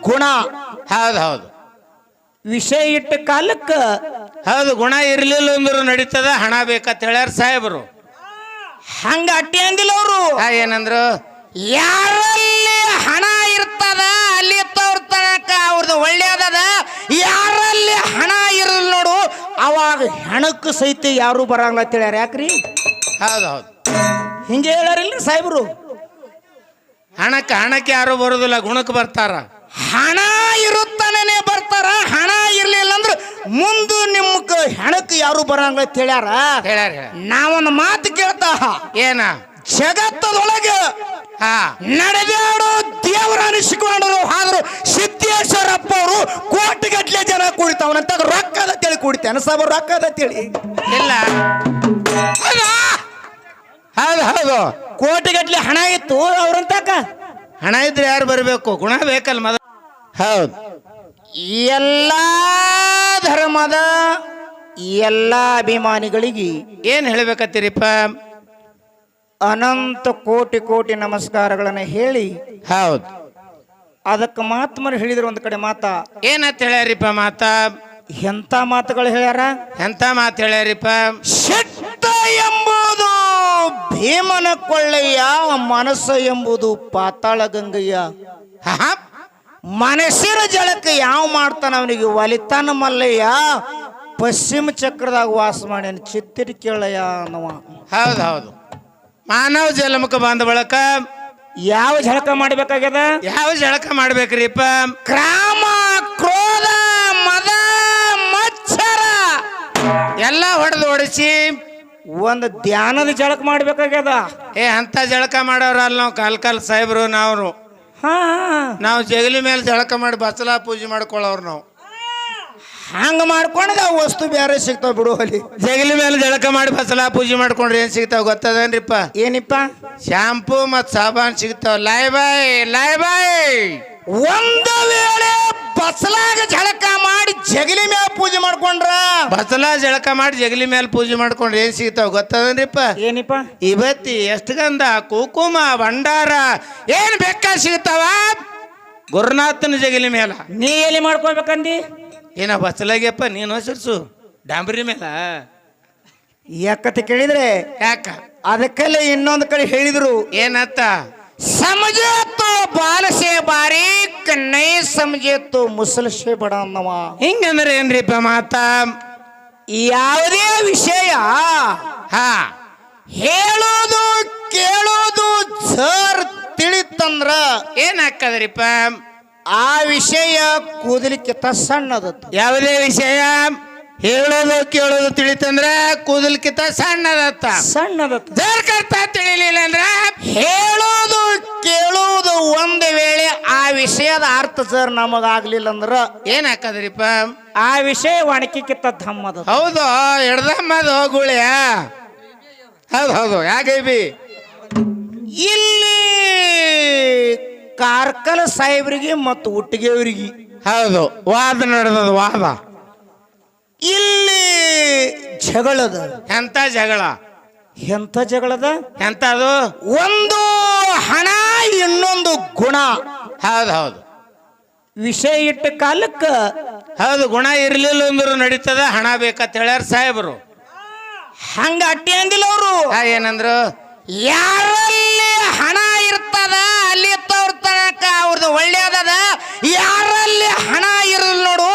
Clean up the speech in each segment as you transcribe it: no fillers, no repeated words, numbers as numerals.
ಗುಣ. ಹೌದು ಹೌದು ವಿಷಯ ಇಟ್ಟ ಕಾಲಕ್ಕ ಹೌದು. ಗುಣ ಇರ್ಲಿಲ್ಲ ಅಂದ್ರು ನಡೀತದ, ಹಣ ಬೇಕಂತ ಹೇಳ್ಯಾರ ಸಾಹೇಬರು. ಹಂಗ ಅಟ್ಟಿ ಅಂದಿಲ್ಲ ಅವರು. ಏನಂದ್ರು? ಯಾರಲ್ಲಿ ಹಣ ಇರ್ತದ ಅಲ್ಲಿ ತವ್ರ ತನಕ ಅವ್ರದ್ದು ಒಳ್ಳೇದದ, ಯಾರಲ್ಲಿ ಹಣ ಇರಲ್ ನೋಡು ಅವಾಗ ಹೆಣಕ್ಕೆ ಸಹಿತ ಯಾರು ಬರಂಗಿಲ್ಲ ಅಂತ ಹೇಳ್ಯಾರ. ಯಾಕ್ರಿ? ಹೌದು ಹೌದು ಹಿಂಗೆ ಹೇಳ್ಯಾರಿಲ್ರಿ ಸಾಹೇಬ್ರು. ಹಣಕ್ಕೆ ಯಾರು ಬರುದಿಲ್ಲ, ಗುಣಕ್ಕೆ ಬರ್ತಾರ. ಹಣ ಇರುತ್ತಾನೆ ಬರ್ತಾರ, ಹಣ ಇರ್ಲಿಲ್ಲ ಅಂದ್ರೆ ಮುಂದೆ ನಿಮ್ಗೆ ಹೆಣಕ್ಕೆ ಯಾರು ಬರಂಗಿಲ್ಲ ಅಂತ ಹೇಳ್ಯಾರ. ನಾವೊಂದು ಮಾತು ಕೇಳ್ತಾ, ಏನ? ಜಗತ್ತದೊಳಗೆ ನಡೆದಾಡೋ ದೇವರ ಅನಿಸಿಕೊಂಡರು ಆದ್ರು ಸಿದ್ದೇಶ್ವರಪ್ಪ ಅವರು ಕೋಟಿಗಟ್ಲೆ ಜನ ಕುಡಿತಾವನಂತ ರೊಕ್ಕದ ತಿಳಿ ಕುಡಿತಾನೆ ಸಾಬ, ರೊಕ್ಕದ ತಿಳಿ ಇಲ್ಲ. ಹೌದು ಹೌದು ಕೋಟಿಗಟ್ಲೆ ಹಣ ಇತ್ತು ಅವ್ರಂತಕ. ಹಣ ಇದ್ರೆ ಯಾರು ಬರಬೇಕು? ಗುಣ ಬೇಕಲ್ಲ ಮೊದಲು. ಹೌದು. ಎಲ್ಲ ಧರ್ಮದ ಎಲ್ಲ ಅಭಿಮಾನಿಗಳಿಗೆ ಏನ್ ಹೇಳ್ಬೇಕತ್ತೀರಿಪ್ಪ? ಅನಂತ ಕೋಟಿ ಕೋಟಿ ನಮಸ್ಕಾರಗಳನ್ನ ಹೇಳಿ, ಹೌದು, ಅದಕ್ಕೆ ಮಹಾತ್ಮರು ಹೇಳಿದ್ರು ಒಂದು ಕಡೆ ಮಾತಾ. ಏನಂತ ಹೇಳ್ಯಾರಿಪ್ಪ ಮಾತಾ? ಎಂತ ಮಾತುಗಳು ಹೇಳ್ಯಾರ? ಎಂತ ಮಾತು ಹೇಳ್ಯಾರಿಪ್ಪ? ಶಕ್ತ ಎಂಬುದು ಭೀಮನ ಕೊಳ್ಳಯ್ಯ, ಮನಸ್ಸು ಎಂಬುದು ಪಾತಾಳ ಗಂಗಯ್ಯ. ಮನಸ್ಸಿನ ಜಳಕ್ಕೆ ಯಾವ ಮಾಡ್ತಾನ ಅವನಿಗೆ ಒಲಿತಾನ ಮಲ್ಲಯ್ಯ, ಪಶ್ಚಿಮ ಚಕ್ರದಾಗ ವಾಸ ಮಾಡ್ಯಾನ ಚಿತ್ತಿರ ಕೇಳಯ್ಯ ಅನ್ನವ. ಹೌದು ಹೌದು. ಮಾನವ ಜನ್ಮಕ್ಕೆ ಬಂದ ಬಳಕ ಯಾವ ಜಳಕ ಮಾಡ್ಬೇಕಾಗ್ಯದ? ಯಾವ ಜಳಕ ಮಾಡ್ಬೇಕ್ರಿಪ್ಪ? ಕ್ರಾಮ, ಕ್ರೋಧ, ಮದ, ಮತ್ಸರ ಎಲ್ಲ ಹೊಡೆದು ಓಡಿಸಿ ಒಂದು ಧ್ಯಾನದ ಜಳಕ ಮಾಡ್ಬೇಕಾಗ್ಯದ. ಅಂತ ಜಳಕ ಮಾಡೋರಲ್ಲ ನಾವು. ಕಾಲ್ ಸಾಹೇಬ್ರು ನಾವು ಜಗಲಿ ಮೇಲೆ ಜಳಕ ಮಾಡಿ ಬಸಲಾ ಪೂಜೆ ಮಾಡ್ಕೊಳ್ಳೋರು ನಾವು. ಹಂಗ ಮಾಡ್ಕೊಂಡ ವಸ್ತು ಬೇರೆ ಸಿಗ್ತಾವ ಬಿಡು. ಅಲ್ಲಿ ಜಗಲಿ ಮೇಲೆ ಜಳಕ ಮಾಡಿ ಬಸಲಾ ಪೂಜೆ ಮಾಡ್ಕೊಂಡ್ರೆ ಏನ್ ಸಿಗ್ತಾವ ಗೊತ್ತದೇನ್ರಿಪ್ಪ? ಏನಿಪ್ಪ? ಶಾಂಪೂ ಮತ್ ಸಾಬಾನ್ ಸಿಗ್ತಾವ. ಲಾಯ್ ಬಾಯ್. ಒಂದು ವೇಳೆ ಬಸಲಾಗ ಜಳಕ ಮಾಡಿ ಜಗಲಿ ಮೇಲೆ ಪೂಜೆ ಮಾಡ್ಕೊಂಡ್ರ, ಬಸಲಾ ಜಳಕ ಮಾಡಿ ಜಗಲಿ ಮೇಲೆ ಪೂಜೆ ಮಾಡ್ಕೊಂಡ್ರೆ ಏನ್ ಸಿಗ್ತಾವ ಗೊತ್ತದೇನ್ರಿಪ್ಪ? ಏನಿಪ್ಪ? ಇವತ್ತಿ ಎಷ್ಟಗಂಧ, ಕುಕುಮ, ಭಂಡಾರ ಏನ್ ಬೇಕಾ ಸಿಗ್ತಾವ ಗುರುನಾಥನ ಜಗಲಿ ಮೇಲ. ನೀ ಎಲ್ಲಿ ಮಾಡ್ಕೊಳ್ಬೇಕಂದಿ? ಏನ ಬಸಲಾಗ್ಯಪ್ಪ ನೀನು ಹೆಸರ್ಸು ಡಾಂಬರಿ ಮೇಲ. ಯಾಕಂತ ಕೇಳಿದ್ರೆ ಯಾಕ? ಅದಕ್ಕಲ್ಲೇ ಇನ್ನೊಂದು ಕಡೆ ಹೇಳಿದ್ರು. ಏನತ್ತ? ಸಮಜೆ ತೋ ಬಾಲಸೆ ಬಾರೀಕ್, ನೈ ಸಮಜೆ ತೋ ಮುಸಲ್ಸೆ ಬಡ ಅನ್ನವ. ಹಿಂಗಂದ್ರೆ ಏನ್ರಿಪ್ಪ ಮಾತಾ? ಯಾವುದೇ ವಿಷಯ ಹೇಳೋದು ಕೇಳೋದು ಜರ್ ತಿಳಿತಂದ್ರ ಏನಾಗ್ತದ್ರಿಪ್ಪ? ಆ ವಿಷಯ ಕೂದಲಿಕ್ಕಿಂತ ಸಣ್ಣದತ್ತು. ಯಾವುದೇ ವಿಷಯ ಹೇಳೋದು ಕೇಳೋದು ತಿಳಿತಂದ್ರ ಕೂದಲ್ಕಿಂತ ಸಣ್ಣದತ್ತ. ಜರ್ಕರ್ತ ತಿಳಿಲಿಲ್ಲ ಅಂದ್ರ ಹೇಳೋದು ಕೇಳೋದು ಒಂದು ವೇಳೆ ಆ ವಿಷಯದ ಅರ್ಥ ಸರ್ ನಮಗಾಗ್ಲಿಲ್ಲ ಅಂದ್ರ ಏನಾಕದ್ರಿಪ್ಪ? ಆ ವಿಷಯ ಒಣಕಿಕ್ಕಿಂತ ಧಮ್ಮದ. ಹೌದು, ಎಡ್ದಮ್ಮದು ಗುಳಿಯ. ಹೌದು ಯಾಕೆ ಬಿ ಇಲ್ಲಿ ಕಾರ್ಕಳ ಸಾಹೇಬ್ರಿಗೆ ಮತ್ತು ಉಟ್ಟಿಗೆಯವರಿಗೆ ಹೌದು ವಾದ ನಡೆದದ. ವಾದ ಇಲ್ಲಿ ಜಗಳದ. ಎಂತ ಜಗಳ? ಎಂತ ಜಗಳದ? ಎಂತದು? ಒಂದು ಹಣ, ಇನ್ನೊಂದು ಗುಣ. ಹೌದು ವಿಷಯ ಇಟ್ಟ ಕಾಲಕ್ಕ ಹೌದು. ಗುಣ ಇರ್ಲಿಲ್ಲ ಅಂದ್ರು ನಡೀತದ, ಹಣ ಬೇಕಂತ ಹೇಳ್ಯಾರ ಸಾಹೇಬರು. ಹಂಗ ಅಟ್ಟಿ ಅಂದಿಲ್ಲ ಅವರು. ಏನಂದ್ರು? ಯಾರಲ್ಲಿ ಹಣ ಇರ್ತದ ಅಲ್ಲಿ ತವ್ರ ತನಕ ಅವ್ರದ್ದು ಒಳ್ಳೇದದ, ಯಾರಲ್ಲಿ ಹಣ ಇರಲ್ ನೋಡು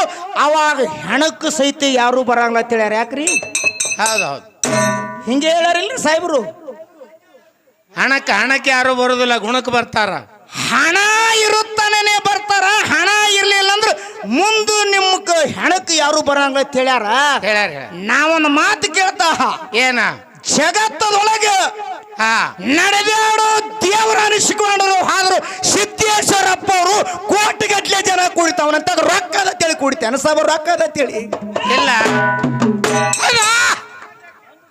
ಅವಾಗ ಹೆಣಕ್ಕೆ ಸಹಿತ ಯಾರು ಬರಂಗಿಲ್ಲ ಅಂತ ಹೇಳ್ಯಾರ. ಯಾಕ್ರಿ? ಹೌದು ಹಿಂಗೆ ಹೇಳ್ಯಾರಿಲ್ರಿ ಸಾಹೇಬ್ರು. ಹಣಕ್ಕೆ ಯಾರು ಬರುದಿಲ್ಲ, ಗುಣಕ್ಕೆ ಬರ್ತಾರ. ಹಣ ಇರುತ್ತಾನೆ ಬರ್ತಾರ, ಹಣ ಇರ್ಲಿಲ್ಲ ಅಂದ್ರೆ ಮುಂದೆ ನಿಮ್ಗೆ ಹೆಣಕ್ಕೆ ಯಾರು ಬರಂಗಿಲ್ಲ ಅಂತ ಹೇಳ್ಯಾರ. ನಾವೊಂದು ಮಾತು ಕೇಳ್ತಾ, ಏನ? ಜಗತ್ತದೊಳಗೆ ನಡೆದಾಡೋ ದೇವರ ಅನಿಸಿಕೊಂಡರು ಆದ್ರು ಸಿದ್ದೇಶ್ವರಪ್ಪ ಅವರು ಕೋಟಿಗಟ್ಲೆ ಜನ ಕುಡಿತಾವನಂತ ರೊಕ್ಕದ ತಿಳಿ ಕುಡಿತಾನೆ ಸಾಬ, ರೊಕ್ಕದ ತಿಳಿ ಇಲ್ಲ.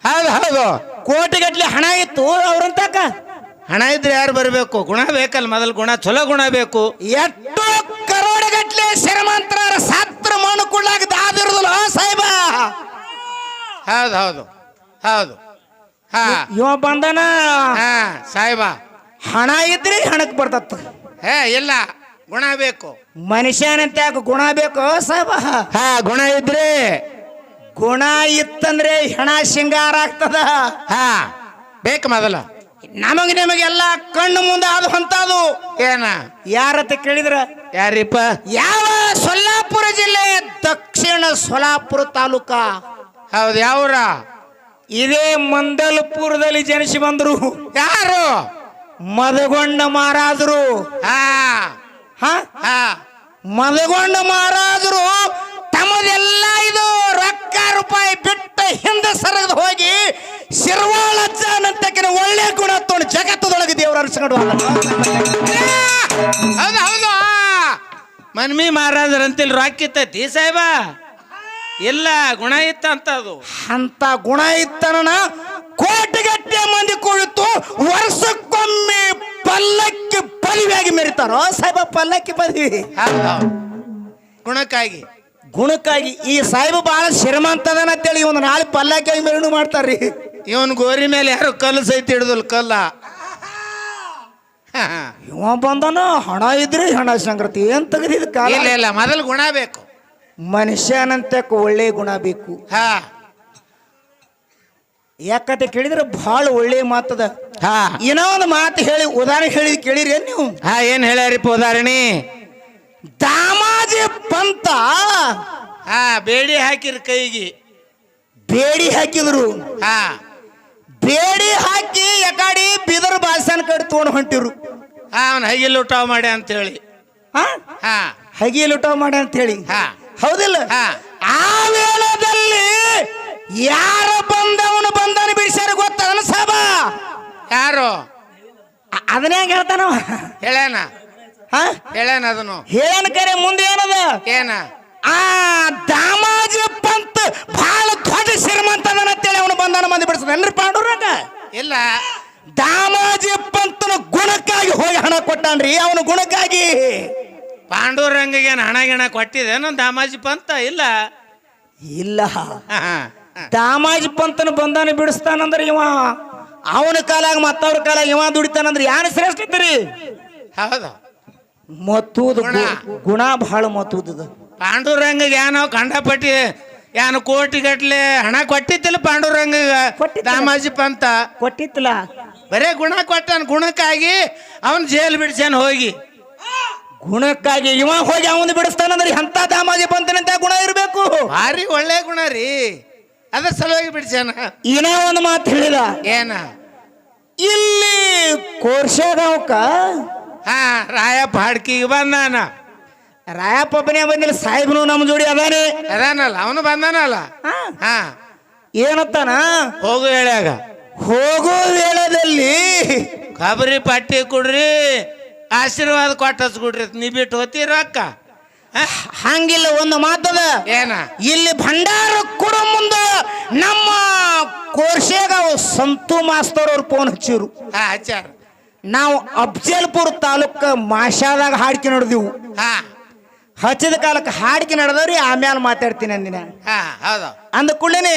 ಹೌದು ಕೋಟಿಗಟ್ಲೆ ಹಣ ಇತ್ತು ಅವ್ರಂತಕ. ಹಣ ಇದ್ರೆ ಯಾರು ಬರಬೇಕು? ಗುಣ ಬೇಕಲ್ಲ ಮೊದಲು. ಗುಣ ಚಲೋ ಗುಣ ಬೇಕು. ಎಷ್ಟು ಕರೋಡಗಟ್ಲೆ ಶ್ರೀಮಂತರ ಸತ್ರ ಮಣ್ಣು ಕೊಡ್ಲಾಕ ದಾದಿರುದಿಲ್ಲ ಸಾಹೇಬ. ಹೌದು ಇವ ಬಂದನ ಸಾಹೇಬ. ಹಣ ಇದ್ರೆ ಹಣಕ್ಕೆ ಬರ್ತತ್ತ. ಇಲ್ಲ, ಗುಣ ಬೇಕು. ಮನುಷ್ಯನಂತ ಯಾಕೆ ಗುಣ ಬೇಕು ಸಾಹೇಬ? ಹಾ, ಗುಣ ಇದ್ರೆ ಗುಣ ಇತ್ತಂದ್ರೆ ಹೆಣ ಶೃಂಗಾರ ಆಗ್ತದ. ಹಾ ಬೇಕು ಮೊದಲ. ನಮಗೆಲ್ಲ ಕಣ್ಣು ಮುಂದೆ ಆದಂತದು ಏನ ಯಾರತ್ತ ಕೇಳಿದ್ರ ಯಾರಿಪ್ಪ? ಯಾವ ಸೊಲ್ಲಾಪುರ ಜಿಲ್ಲೆ ದಕ್ಷಿಣ ಸೊಲ್ಲಾಪುರ ತಾಲೂಕ. ಹೌದು, ಯಾವ್ರ? ಇದೇ ಮಂದಲ್ಪುರದಲ್ಲಿ ಜನಿಸಿ ಬಂದ್ರು. ಯಾರು? ಮದಗೊಂಡ ಮಹಾರಾಜರು. ಹಾ ಹಾ ಹಾ ಮದಗೊಂಡ ಮಹಾರಾಜರು ತಮ್ಮದೆಲ್ಲ ಇದು ರೊಕ್ಕ ರೂಪಾಯಿ ಬಿಟ್ಟು ಹಿಂದೆ ಸರಗದು ಹೋಗಿ ಶಿರ್ವಾಳಜ್ಜ ಅನ್ನತಕ್ಕಿನ ಒಳ್ಳೆ ಗುಣ ತೋಣ ಜಗತ್ತದೊಳಗೆ ದೇವರ ಅರ್ಸ್ಕೊಂಡು ಹೌದು ಹೌದು. ಮನ್ಮಿ ಮಹಾರಾಜರಂತಿಲ್ ರೊಕ್ಕಿತ್ತೈತಿ ಸಾಹೇಬ? ಇಲ್ಲ, ಗುಣ ಇತ್ತ ಅಂತ. ಅದು ಅಂತ ಗುಣ ಇತ್ತನ ಕೋಟಿಗಟ್ಟೆ ಮಂದಿ ಕುಳಿತು ವರ್ಷಕ್ಕೊಮ್ಮೆ ಪಲ್ಲಕ್ಕಿ ಪದವಿಯಾಗಿ ಮೆರಿತಾರೋ ಸಾಹೇಬ? ಪಲ್ಲಕ್ಕಿ ಪದವಿ ಗುಣಕ್ಕಾಗಿ. ಗುಣಕ್ಕಾಗಿ. ಈ ಸಾಹೇಬ ಬಹಳ ಶ್ರೀಮಂತದನ ಅಂತೇಳಿ ಒಂದು ನಾಳೆ ಪಲ್ಲಕ್ಕಿಯಾಗಿ ಮೆರವಣಿಗೆ ಮಾಡ್ತಾರ್ರಿ. ಇವನ್ ಗೋರಿ ಮೇಲೆ ಯಾರು ಕಲ್ಲು ಸಹಿತ ಹಿಡಿದಲ್ ಕಲ್ಲ. ಇವ ಬಂದನ ಹಣ ಇದ್ರಿ ಹಣ ಸಂಗತಿ ಏನ್ ತೆಗೆದಿದ್ ಕಾಲ. ಇಲ್ಲ ಇಲ್ಲ, ಮೊದಲು ಗುಣ ಬೇಕು. ಮನುಷ್ಯನಂತಕ್ಕೆ ಒಳ್ಳೆ ಗುಣ ಬೇಕು. ಹಾ, ಯಾಕಂತ ಕೇಳಿದ್ರೆ ಬಹಳ ಒಳ್ಳೆ ಮಾತದ. ಹಾ, ಏನೋ ಒಂದು ಮಾತು ಹೇಳಿ ಉದಾಹರಣೆ ಹೇಳಿ ಕೇಳಿರಿ ನೀವು. ಹಾ, ಏನ್ ಹೇಳ್ಯಾರಿಪ್ಪ ಉದಾಹರಣೆ? ದಾಮಾಜಿ ಪಂತ ಹಾ, ಬೇಡಿ ಹಾಕಿರ್ ಕೈಗೆ. ಬೇಡಿ ಹಾಕಿದ್ರು. ಹಾ, ಬೇಡಿ ಹಾಕಿ ಯಕಾಡಿ ಬೀದರ್ ಬಾಸನ್ ಕಡೆ ತಗೊಂಡು ಹೊಂಟಿರು. ಹಾ, ಅವನ್ ಹೈಗಿಲ್ ಊಟ ಮಾಡಿ ಅಂತ ಹೇಳಿ. ಹಾ, ಹಾ, ಹಗಿ ಲೂಟ ಮಾಡಿ ಅಂತ ಹೇಳಿ. ಹಾ, ಹೌದಿಲ್ಲ? ಹಾ. ಆ ವೇಳೆದಲ್ಲಿ ಯಾರ ಬಂದವನು ಬಂದನು ಬಿಡಿಸ್ಯಾರ ಗೊತ್ತದನ ಸಾಬ? ಯಾರು? ಅದನ್ನ ಹೆಂಗ ಹೇಳ್ತಾನ? ಹೇಳ್ಯಾನ ಹಾ, ಹೇಳ್ಯಾನ ಅದನ್ನು. ಹೇಳನ ಕರೆ ಮುಂದೆ ಏನದ? ಏನ? ಆ ದಾಮಾಜಿ ಪಂತ್ ಬಹಳ ದೊಡ್ಡ ಶ್ರೀಮಂತದನ ಅಂತೇಳಿ ಅವನು ಬಂದನ ಮಂದಿ ಬಿಡಿಸ್ತಾನ್ರಿ ಪಾಂಡುರಂಗ. ಇಲ್ಲ, ದಾಮಾಜಿ ಪಂತನ ಗುಣಕ್ಕಾಗಿ ಹೋಗಿ ಹಣ ಕೊಟ್ಟಾನ್ರಿ. ಅವನ ಗುಣಕ್ಕಾಗಿ. ಪಾಂಡುರಂಗಿಗೆ ಹಣ ಗಿಣ ಕೊಟ್ಟಿದೇನು ದಾಮಾಜಿ ಪಂತ? ಇಲ್ಲ ಇಲ್ಲ, ಹಾ, ಹಾ. ದಾಮಾಜಿ ಪಂತನ ಬಂದಾನ ಬಿಡಿಸ್ತಾನಂದ್ರೆ ಇವ ಅವನ ಕಾಲಾಗ ಮತ್ತವ್ರ ಕಾಲಾಗ ಇವ ದುಡಿತಾನಂದ್ರೆ ಯಾರು ಶ್ರೇಷ್ಠ ಇದ್ದೀರಿ? ಹೌದು, ಮತ್ತೂದು ಗುಣ. ಗುಣ ಬಹಳ ಮತ್ತೂದ. ಪಾಂಡುರಂಗಿಗೆ ಏನೋ ಕಂಡಪಟ್ಟಿ ಏನು ಕೋಟಿ ಗಟ್ಲೆ ಹಣ ಕೊಟ್ಟಿದ್ದಿಲ್ಲ ಪಾಂಡುರಂಗಿಗ. ಕೊಟ್ಟಿದ್ದಿಲ್ಲ. ದಾಮಾಜಿ ಪಂತ ಕೊಟ್ಟಿತ್ತಲ್ಲ, ಬರೇ ಗುಣ ಕೊಟ್ಟಾನ. ಗುಣಕ್ಕಾಗಿ ಅವನ್ ಜೈಲ್ ಬಿಡ್ಸ್ಯಾನ ಹೋಗಿ. ಗುಣಕ್ಕಾಗಿ ಇವ ಹೋಗಿ ಅವನು ಬಿಡಿಸ್ತಾನಂದ್ರೆ ಎಂತ ದಾಮಾಜಿ ಪಂತನಂತ ಗುಣ ಇರಬೇಕು. ಭಾರಿ ಒಳ್ಳೆ ಗುಣ ರೀ, ಅದ್ರ ಸಲುವಾಗಿ ಬಿಡ್ಸ್ಯಾನ. ಏನೋ ಒಂದು ಮಾತು ಹೇಳಿದ. ಏನ? ಇಲ್ಲಿ ಕೋರ್ಶಗಾಂವ್ಕ ಹಾ, ರಾಯಪ್ಪ ಹಾಡ್ಕಿಗೆ ಬಂದಾನ. ರಾಯಪ್ಪನೇ ಬಂದಿಲ್ಲ, ಸಾಹೇಬ್ನು ನಮ್ಮ ಜೋಡಿ ಅದಾನೆ. ಅದಾನಲ್ಲ, ಅವನು ಬಂದಾನಲ್ಲ. ಹಾ, ಏನತ್ತಾನ? ಹೋಗು ಹೇಳ್ಯಾಗ ಹೋಗೋ ವೇಳೆದಲ್ಲಿ ಖಬರಿ ಪಟ್ಟಿ ಕೊಡ್ರಿ, ಆಶೀರ್ವಾದ ಕೊಟ್ಟು ಹಚ್ಕೊಡ್ರಿ. ನೀ ಬಿಟ್ಟು ಹೋತೀರ ಅಕ್ಕ? ಹಂಗಿಲ್ಲ, ಒಂದು ಮಾತದ. ಏನ? ಇಲ್ಲಿ ಭಂಡಾರ ಕೊಡೋ ಮುಂದ ನಮ್ಮ ಕೋರ್ಶೇಗಾವ್ ಸಂತು ಮಾಸ್ತರ್ ಅವ್ರು ಫೋನ್ ಹಚ್ಚಿರು. ಹಾ, ಹಚ್ಚಾರ. ನಾವು ಅಫ್ಜಲ್ಪುರ ತಾಲೂಕ ಮಾಷಾದಾಗ ಹಾಡ್ಕಿ ನಡೆದಿವು. ಹಾ, ಹಚ್ಚಿದ ಕಾಲಕ್ಕೆ ಹಾಡ್ಕಿ ನಡೆದವ್ರಿ. ಆಮ್ಯಾಲ ಮಾತಾಡ್ತೀನಿ ಅಂದಿನ. ಹಾ, ಹೌದು. ಅಂದ ಕೂಡಲೇನೆ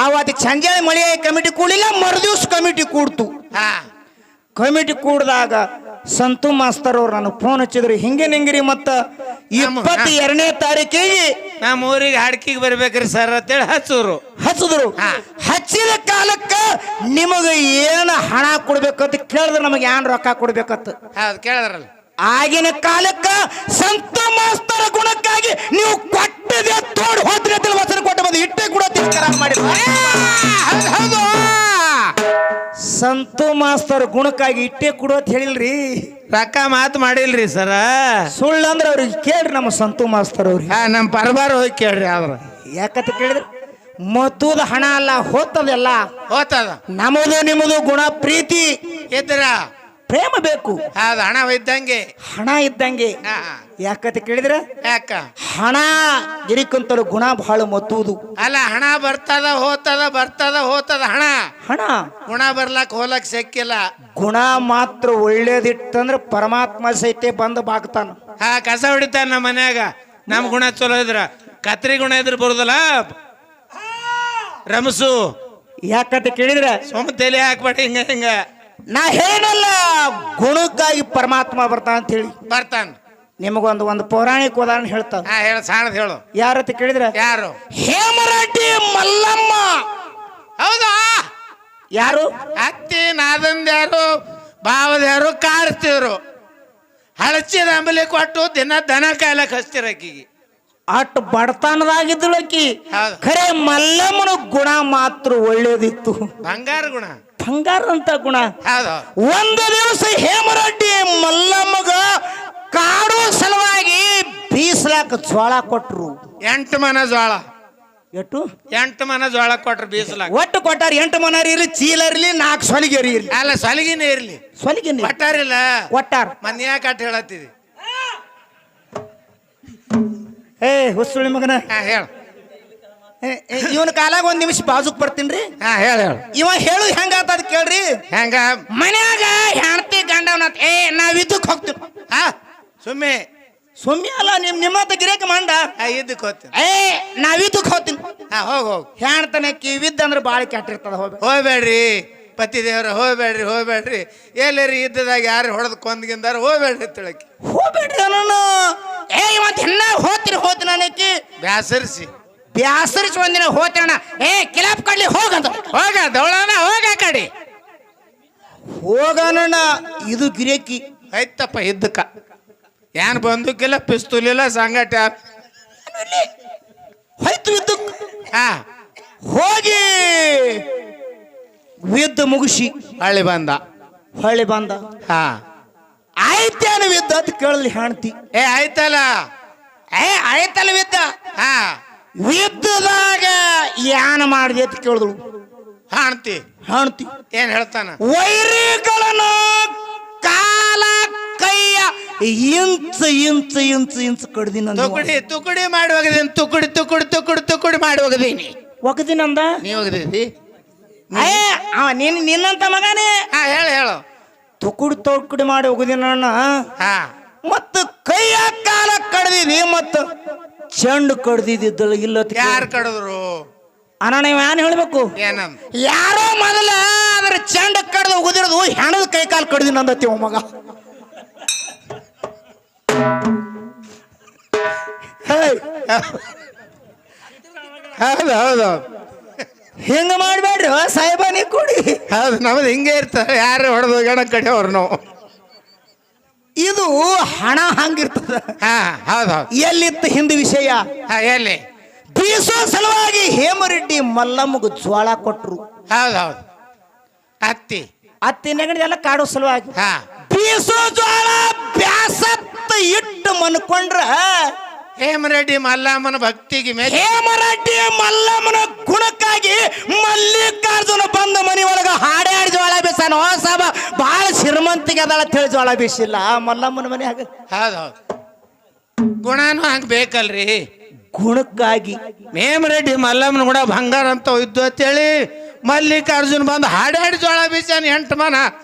ಅವತ್ತು ಸಂಜೆ ಮಳೆ ಕಮಿಟಿ ಕೂಡಿಲ್ಲ, ಮರುದಿವ್ಸ ಕಮಿಟಿ ಕೂಡ್ತು. ಹಾ, ಕಮಿಟಿ ಕೂಡ್ದಾಗ ಸಂತು ಮಾಸ್ತರ್ ಅವ್ರು ನನಗೆ ಫೋನ್ ಹಚ್ಚಿದ್ರು. ಹಿಂಗೆ ನಿಂಗಿರಿ ಮತ್ತ 22ನೇ ತಾರೀಕಿಗೆ ನಮ್ಮ ಊರಿಗೆ ಹಾಡ್ಕಿಗೆ ಬರ್ಬೇಕ್ರಿ ಸರ್ ಅಂತೇಳಿ ಹಚ್ಚೂರು. ಹಚ್ಚಿದ್ರು. ಹಚ್ಚಿದ ಕಾಲಕ್ಕ ನಿಮಗೆ ಏನು ಹಣ ಕೊಡ್ಬೇಕಂತ ಕೇಳಿದ್ರೆ ನಮಗೆ ಏನ್ ರೊಕ್ಕ ಕೊಡ್ಬೇಕಂತ. ಹೌದು, ಕೇಳಿದ್ರಲ್ಲ. ಆಗಿನ ಕಾಲಕ್ಕ ಸಂತು ಮಾಸ್ತರ ಗುಣಕ್ಕಾಗಿ ನೀವು ಕೊಟ್ಟದೆ ತೋಡ್ ಹೋದ್ರೆ ವಚನ ಕೊಟ್ಟ ಬಂದು ಇಟ್ಟೆ ಕೂಡ ತಿರಸ್ಕಾರ ಮಾಡಿ. ಹೌದು, ಸಂತು ಮಾಸ್ತರ್ ಗುಣಕ್ಕಾಗಿ ಇಟ್ಟೆ ಕೊಡು ಅಂತ ಹೇಳಿಲ್ರಿ. ರೊಕ್ಕ ಮಾತು ಮಾಡಿಲ್ರಿ ಸರ. ಸುಳ್ಳು ಅಂದ್ರೆ ಅವ್ರಿಗೆ ಕೇಳ್ರಿ, ನಮ್ಮ ಸಂತು ಮಾಸ್ತರ್ ಅವ್ರಿಗೆ. ಹಾ, ನಮ್ಮ ಪರಬಾರ ಹೋಗಿ ಕೇಳ್ರಿ. ಆದ್ರ ಯಾಕಂತ ಕೇಳಿದ್ರೆ ಮತ್ತೂದ ಹಣ ಅಲ್ಲ, ಹೋಗ್ತದೆಲ್ಲ ಹೋತದ. ನಮ್ಮದು ನಿಮ್ಮದು ಗುಣ ಪ್ರೀತಿ ಇದ್ರ ಪ್ರೇಮ ಬೇಕು. ಹೌದು, ಹಣ ಇದ್ದಂಗೆ. ಹಣ ಇದ್ದಂಗೆ. ಹಾ, ಯಾಕಂತ ಕೇಳಿದ್ರೆ ಯಾಕ? ಹಣ ಗಿರಿಕಂತರು ಗುಣ ಬಹಳ ಮತ್ತುವುದು. ಅಲ್ಲ, ಹಣ ಬರ್ತದ ಹೋತದ, ಬರ್ತದ ಹೋತದ. ಹಣ ಗುಣ ಬರ್ಲಕ್ ಹೋಲಕ್ ಸಿಕ್ಕಿಲ್ಲ. ಗುಣ ಮಾತ್ರ ಒಳ್ಳೇದಿಟ್ಟಂದ್ರೆ ಪರಮಾತ್ಮ ಸಹಿತ ಬಂದು ಬಾಗ್ತಾನ. ಹಾ, ಕಸ ಹೊಡಿತಾನ ನಮ್ಮ ಮನ್ಯಾಗ. ನಮ್ ಗುಣ ಚಲೋ ಇದ್ರ, ಕತ್ರಿ ಗುಣ ಇದ್ರ ಬರುದಲ್ಲ ರಮಸು. ಯಾಕಂತ ಕೇಳಿದ್ರೆ ಸೋಮ ತಲೆ ಹಾಕ್ಬೇಡ ಹಿಂಗ ಹಿಂಗ. ನಾ ಹೇಳಲ್ಲ, ಗುಣಕ್ಕಾಗಿ ಪರಮಾತ್ಮ ಬರ್ತಾನ ಅಂತ ಹೇಳಿ. ಬರ್ತಾನ. ನಿಮಗೊಂದು ಪೌರಾಣಿಕ ಉದಾಹರಣೆ ಹೇಳ್ತಾವ. ಹಾ ಹೇಳು, ಸಾಣದ್ ಹೇಳು. ಯಾರತ್ತ ಕೇಳಿದ್ರ ಯಾರು? ಹೇಮರೆಡ್ಡಿ ಮಲ್ಲಮ್ಮ. ಹೌದಾ? ಯಾರು? ಅತ್ತಿ ನಾದಂದ ಯಾರು, ಬಾವದ ಯಾರು ಕಾಡ್ತಿದ್ರು. ಹಳಚಿದ ಅಂಬಲಿ ಕೊಟ್ಟು ದಿನ ದನ ಕಾಯ್ಲಕ್ ಹಚ್ತಿರ ಆಕಿಗೆ. ಅಟ್ ಬಡತನದಾಗಿದ್ದಳು ಆಕಿ. ಹೌದು. ಖರೆ ಮಲ್ಲಮ್ಮನ ಗುಣ ಮಾತ್ರ ಒಳ್ಳೇದಿತ್ತು. ಬಂಗಾರ ಗುಣ, ಬಂಗಾರ ಅಂತ ಗುಣ. ಹೌದು. ಒಂದು ದಿವಸ ಹೇಮರೆಡ್ಡಿ ಮಲ್ಲಮ್ಮಗ ಕಾಡು ಸಲುವಾಗಿ ಬೀಸಲಾಕ ಜೋಳ ಕೊಟ್ರು. 8 ಮನ ಜೋಳ. ಎಷ್ಟು? 8 ಮನ ಜೋಳ ಕೊಟ್ರು ಬೀಸಲಾಕ. ಒಟ್ಟು ಕೊಟ್ಟಾರ 8 ಮನ ಇರ್ಲಿ, ಚೀಲ ಇರ್ಲಿ, 4 ಸೊಲಿಗೆರಿ ಇರ್ಲಿ. ಅಲ್ಲ, ಸಲಿಗಿನೇ ಇರ್ಲಿ, ಸೊಲಿಗೆ ಕೊಟ್ಟಾರಿಲ್ಲ. ಕೊಟ್ಟಾರ. ಮನ್ ಯಾಕೆ ಅಟ್ ಹೇಳತ್ತಿದಿ? ಏ ಹುಸುಳಿ ಮಗನ, ಹಾ ಹೇಳು. ಇವನ ಕಾಲಾಗ ಒಂದ್ ನಿಮಿಷ ಬಾಜುಕ್ ಬರ್ತೀನ್ರಿ. ಹಾ ಹೇಳು. ಇವ ಹೇಳು ಹೆಂಗಾತ ಅದ್ ಕೇಳ್ರಿ. ಹೆಂಗ? ಮನ್ಯಾಗ ಹೆಣ್ತಿ ಗಂಡವನ ನಾವ್ ಇದಕ್ ಹೋಗ್ತೀವಿ. ಹಾ ಸುಮ್ಮನೆ ಸುಮ್ಮನೆ ಅಲ್ಲ, ನಿಮ್ಮತ್ತ ಗಿರೇಕ ಮಂಡ. ಇದಕ್ಕೆ ಹೋಗ್ತೀನಿ. ನಾವ್ ಇದಕ್ ಹೋಗ್ತೀನಿ. ಹಾ ಹೋಗು. ಹೆಣ್ತನ ಕಿವಿದ್ದಂದ್ರ ಬಾಳ ಕೆಟ್ಟಿರ್ತದ. ಹೋಗ್ಬೇಡ್ರಿ ಪತಿ ದೇವ್ರ, ಹೋಗ್ಬೇಡ್ರಿ. ಎಲ್ಲರಿ ಇದ್ದದಾಗ ಯಾರು ಹೊಡೆದ್ ಕೊಂದ್ಗಿಂದಾರ ಹೋಗ್ಬೇಡ್ರಿ ತಿಳಕಿ. ಹೋಗ್ಬೇಡ್ರಿ ನಾನು. ಇವತ್ತು ಇನ್ನ ಹೋಗ್ತೀನಿ ಅನ್ನಕ್ಕೆ ಬ್ಯಾಸರಿಸಿ ಬ್ಯಾಸರಿಸಿ ಒಂದಿನ ಹೋಗ್ತೀರಣ್ಣ. ಕಿಲಾಪ್ ಕಡ್ಲಿ ಹೋಗಂತ. ಹೋಗ ದೌಳನ, ಹೋಗ ಕಡಿ ಹೋಗಣ. ಇದು ಗಿರೇಕಿ ಐತಪ್ಪ ಇದ್ದಕ್ಕ. ಏನ್ ಬಂದಕ್ಕಿಲ್ಲ, ಪಿಸ್ತೂಲಿಲ್ಲ, ಸಂಗಟ ಹೋಯ್ತು ಇದ್ದಕ್. ಹಾ ಹೋಗಿ ವಿದ್ದ ಮುಗಿಸಿ ಹಳ್ಳಿ ಬಂದ. ಹಾ ಆಯ್ತೇನು ವಿದ್ದ ಅಂತ ಕೇಳಲಿ ಹೆಣ್ತಿ. ಆಯ್ತಲ್ಲ. ಆಯ್ತಲ್ಲ ವಿದ್ದ. ಹಾ ವಿದ್ದದಾಗ ಏನ್ ಮಾಡಿದೆ ಅಂತ ಕೇಳಿದಳು ಹಾಣ್ತಿ. ಏನ್ ಹೇಳ್ತಾನ? ವೈರಿಗಳನ್ನು ಕಾಲ ಕೈಯ ಇಂಚ್ ಕಡ್ದಿನ. ತುಕಡಿ ಮಾಡಿ ಹೋಗಿದ್ದೀನಿ. ತುಕಡಿ ಮಾಡಿ ಹೋಗಿದ್ದೀನಿ. ಒಗದಿನಂದ ನೀ ಹೋಗಿದ್ದೀರಿ? ನಿನ್ನಂತ ಮಗನೇ. ಹಾ ಹೇಳು. ತುಕುಡಿ ಮಾಡಿ ಹೋಗುದಿನ. ಹಾ ಮತ್ತ ಕೈಯ ಕಾಲ ಕಡ್ದಿದಿ, ಮತ್ತ ಚೆಂಡು ಕಡ್ದಿದ್ದಿದ್ದಲ್ಲ. ಇಲ್ಲ ಯಾರು ಕಡಿದ್ರು ಅಣ್ಣ, ನೀವ್ ಏನ್ ಹೇಳ್ಬೇಕು? ಏನಂದ? ಯಾರೋ ಮೊದಲ ಅದ್ರ ಚೆಂಡ ಕಡ್ದು ಹೋಗುದಿರೋದು ಹೆಣದ ಕೈ ಕಾಲು ಕಡ್ದಿನ ಅಂದತ್ತೀವ ಮಗ. ಹೌದು. ಹಿಂಗ ಮಾಡ್ಬೇಡ್ರಿ ಸಾಹೇಬ, ನೀ ಕೊಡಿ. ಹೌದು, ನಮ್ದು ಹಿಂಗೆ ಇರ್ತಾರೆ. ಯಾರು ಹೊಡೆದು ಹೋಗೋಣ ಕಡೆಯವ್ರು ನಾವು. ಇದು ಹಣ ಹಂಗಿರ್ತದ. ಹಾ ಹೌದು. ಎಲ್ಲಿತ್ತು ಹಿಂದ ವಿಷಯ? ಎಲ್ಲಿ? ಬೀಸೋ ಸಲುವಾಗಿ ಹೇಮರೆಡ್ಡಿ ಮಲ್ಲಮ್ಮಗ ಜ್ವಾಳ ಕೊಟ್ರು. ಹೌದು. ಅತ್ತಿ ನೆಗಡಿ ಕಾಡೋ ಸಲುವಾಗಿ. ಹಾ ಬೀಸೋ ಜ್ವಾಳ ಬ್ಯಾಸತ್ತ ಇಟ್ಟು ಮನ್ಕೊಂಡ್ರ ಹೇಮರೆಡ್ಡಿ ಮಲ್ಲಮ್ಮನ ಭಕ್ತಿಗೆ ಹೇಮರೆಡ್ಡಿ ಮಲ್ಲಮ್ಮನ ಗುಣಕ್ಕಾಗಿ ಮಲ್ಲಿಕಾರ್ಜುನ ಬಂದ ಮನಿ ಒಳಗ ಹಾಡಾಡಿ ಜೋಳ ಬೀಸಾನ. ಸಾಬ ಬಹಳ ಶ್ರೀಮಂತಿಗೆ ಅದಳ ತಿಳಿ ಜೋಳ ಬೀಸಿಲ್ಲ ಮಲ್ಲಮ್ಮನ ಮನ್ಯಾಗ. ಹೌದು. ಗುಣನೂ ಹಂಗ ಬೇಕಲ್ರಿ. ಗುಣಕ್ಕಾಗಿ ಹೇಮರೆಡ್ಡಿ ಮಲ್ಲಮ್ಮನ ಗುಣ ಬಂಗಾರ ಅಂತ ಇದ್ದು ಅಂತೇಳಿ ಮಲ್ಲಿಕಾರ್ಜುನ್ ಬಂದು ಹಾಡಾಡಿ ಜೋಳ ಬೀಸಾನ. 8 ಮನ